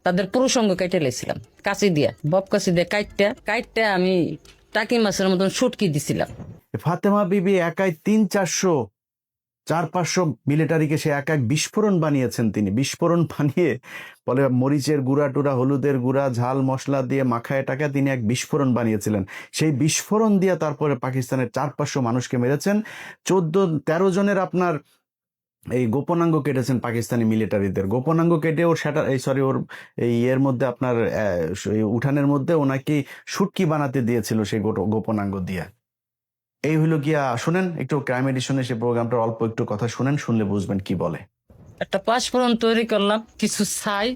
তাদের পুরুষ অঙ্গ কেটে লেছিলাম কাঁচি দিয়া, বব কাঁচি দিয়ে কাইটটা আমি টাকি মাছের মতন শুটকি দিছিলাম। ফাতেমা বিবি একাই 300-400 মিলিটারিকে সে এক বিস্ফোরণ বানিয়েছেন। তিনি বিস্ফোরণ বানিয়ে বলে মরিচের গুঁড়া টুরা, হলুদের গুঁড়া, ঝাল মশলা দিয়ে মাখায় টাকা তিনি এক বিস্ফোরণ বানিয়েছিলেন। সেই বিস্ফোরণ দিয়ে তারপরে পাকিস্তানের 400-500 মানুষকে মেরেছেন। 14-13 জনের আপনার এই গোপনাঙ্গ কেটেছেন পাকিস্তানি মিলিটারিদের। গোপনাঙ্গ কেটে ওর ওর এই এর মধ্যে আপনার উঠানের মধ্যে ওনাকে শুটকি বানাতে দিয়েছিল সেই গোপনাঙ্গ দিয়ে। এই হইল গিয়া, শুনেন একটু ক্রাইম এডিশনে সে প্রোগ্রামটার অল্প একটু কথা শুনেন, শুনলে বুঝবেন কি বলে। একটা পাঁচফোড়ন তৈরি করলাম, কিছু ছাই,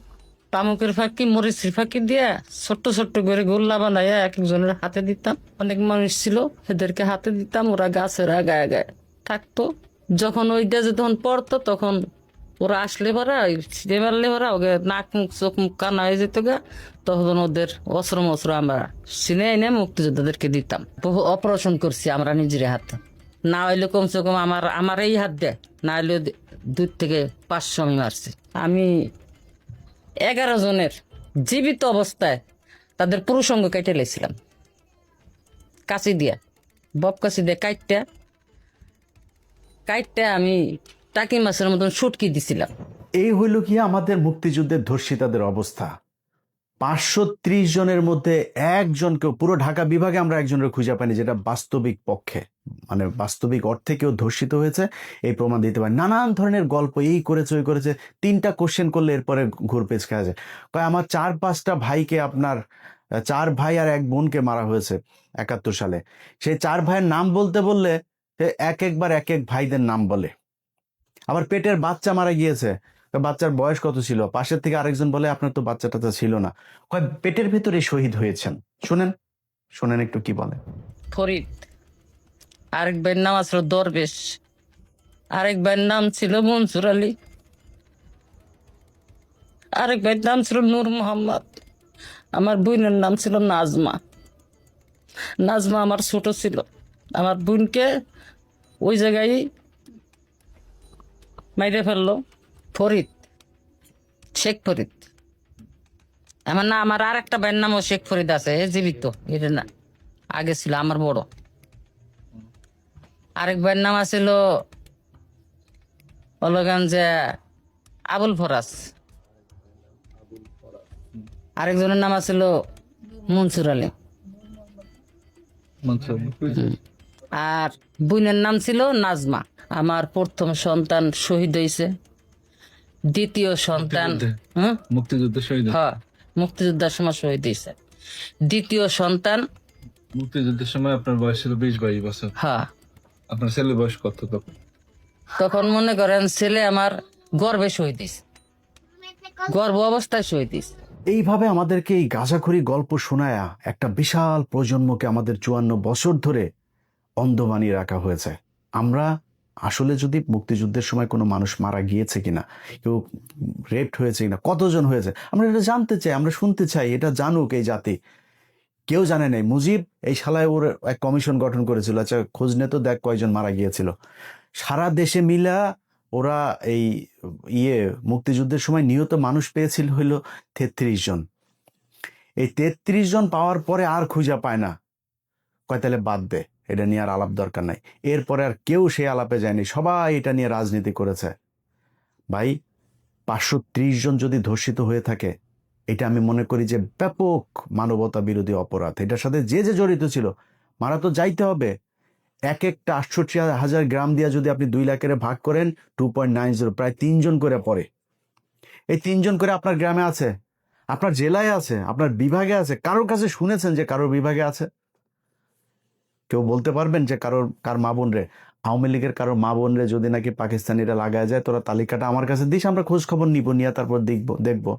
তামুকের ফাঁকি, মরিচের ফাঁকি দিয়ে ছোট্ট ছোট্ট করে গোল্লা বানাইয়া এক একজনের হাতে দিতাম। অনেক মানুষ ছিল, এদেরকে হাতে দিতাম, ওরা গাছের আগায় আগায় থাকতো। যখন ওইটা যখন পড়তো তখন ওরা আসলে পারা ছিঁড়ে মারলে পারা ওকে নাক মুখ চোখ মুখ কানা হয়ে যেত গা, তখন ওদের অস্ত্র মস্ত্র আমরা চিনে এনে মুক্তিযোদ্ধাদেরকে দিতাম। বহু অপারেশন করছি আমরা নিজের হাতে, না হইলে কমসে কম আমার এই হাত দেয়, না হইলে 2 থেকে 500 আমি মারছি। আমি 11 জনের জীবিত অবস্থায় তাদের পুরুষ অঙ্গ কেটে লেছিলাম কাঁচি দিয়া, বব কাঁচি দিয়ে কাইটটা আমি টাকি মাছের মতন শুটকি দিছিলাম। এই হইল কি আমাদের মুক্তিযুদ্ধের ধর্ষিতাদের অবস্থা। 530 জনের মধ্যে একজনকেও, পুরো ঢাকা বিভাগে আমরা একজনের খুঁজে পাইনি যেটা বাস্তবিক পক্ষে, মানে বাস্তবিক অর্থে কেউ ধর্ষিত হয়েছে এই প্রমাণ দিতে পারে। নানান ধরনের গল্প, এই করেছে ওই করেছে, 3টা কোশ্চেন করলে এরপরে ঘুরপেচ খাওয়া যায়। কয় আমার 4-5টা ভাইকে, আপনার 4 ভাই আর 1 বোনকে মারা হয়েছে 71 সালে। সেই 4 ভাইয়ের নাম বলতে বললে সে একবার এক ভাইদের নাম বলে। আবার পেটের বাচ্চা মারা গিয়েছে, বাচ্চার বয়স কত ছিল, পাশের থেকে আরেকজন বলে আপনার তো বাচ্চা টাচ্চা ছিল না, কয় পেটের ভেতরে শহীদ হয়েছেন। শুনেন একটু কি বলে। ফরিদ, আরেক ভাইয়ের নাম আসলো দরবেশ, আরেক ভাইয়ের নাম ছিল মনসুর আলী, আরেক ভাইয়ের নাম ছিল নূর মোহাম্মদ, আমার বোনের নাম ছিল নাজমা। নাজমা আমার ছোট ছিল, আমার বোনকে ওই জায়গায় মাইরে ফেললো ফরিদ, শেখ ফরিদ। আমার আর একটা ভাইয়ের নামও শেখ ফরিদ আছে, জীবিত, এটা না, আগে ছিল আমার বড়। আরেক ভাইয়ের নাম আছিল যে আবুল ফরাজ, আরেকজনের নাম আছিল মনসুর আলী, আর বোনের নাম ছিল নাজমা। আমার প্রথম সন্তান শহীদ হয়েছে, দ্বিতীয় সন্তান মুক্তিযুদ্ধের শহীদ, হ্যাঁ মুক্তিযোদ্ধার সময় শহীদ হয়েছে, দ্বিতীয় সন্তান মুক্তিযুদ্ধের সময় আপনার বয়স ছিল 20-22 বছর। হ্যাঁ, আপনার ছেলের বয়স কত তখন? তখন মনে করেন ছেলে আমার গর্ভে শহীদ হয়েছে, গর্ভ অবস্থায় শহীদ হয়েছে। এইভাবে আমাদেরকে এই গাঁজাখড়ি গল্প শোনায়া একটা বিশাল প্রজন্মকে আমাদের 54 বছর ধরে অন্ধ বানিয়ে রাখা হয়েছে। আমরা আসলে যদি মুক্তিযুদ্ধের সময় কোনো মানুষ মারা গিয়েছে কিনা, কেউ রেপড হয়েছে কিনা, কতজন হয়েছে, আমরা এটা জানতে চাই, আমরা শুনতে চাই, এটা জানুক এই জাতি। কেউ জানে নাই। মুজিব এই শালায় ওর এক কমিশন গঠন করেছিল, আচ্ছা খোঁজ নে তো দেখ কয়জন মারা গিয়েছিল। সারা দেশে মিলা ওরা এই মুক্তিযুদ্ধের সময় নিহত মানুষ পেয়েছিল হইল 33 জন। এই 33 জন পাওয়ার পরে আর খুঁজা পায় না, কয় তাহলে বাদ দে, এটা নিয়ে আর আলাপ দরকার নাই। এরপরে আর কেউ সেই আলাপে যায়নি, সবাই এটা নিয়ে রাজনীতি করেছে। ভাই 530 জন যদি ধর্ষিত হয়ে থাকে, এটা আমি মনে করি যে ব্যাপক মানবতা বিরোধী অপরাধ। এটার সাথে যে যে জড়িত ছিল মারা তো যাইতে হবে। এক একটা 68,000 গ্রাম দিয়া যদি আপনি 2 লাখের ভাগ করেন 2.90, প্রায় 3 জন করে পড়ে। এই 3 জন করে আপনার গ্রামে আছে, আপনার জেলায় আছে, আপনার বিভাগে আছে। কারোর কাছে শুনেছেন যে কারোর বিভাগে আছে? কেউ বলতে পারবেন যে কার মা বোন রে, আওয়ামী লীগের কারোর মা বোন রে যদি নাকি পাকিস্তানিরা লাগায় যায়, তোরা তালিকাটা আমার কাছে দিস, আমরা খোঁজ খবর নিব, নিয়ে তারপর দেখবো।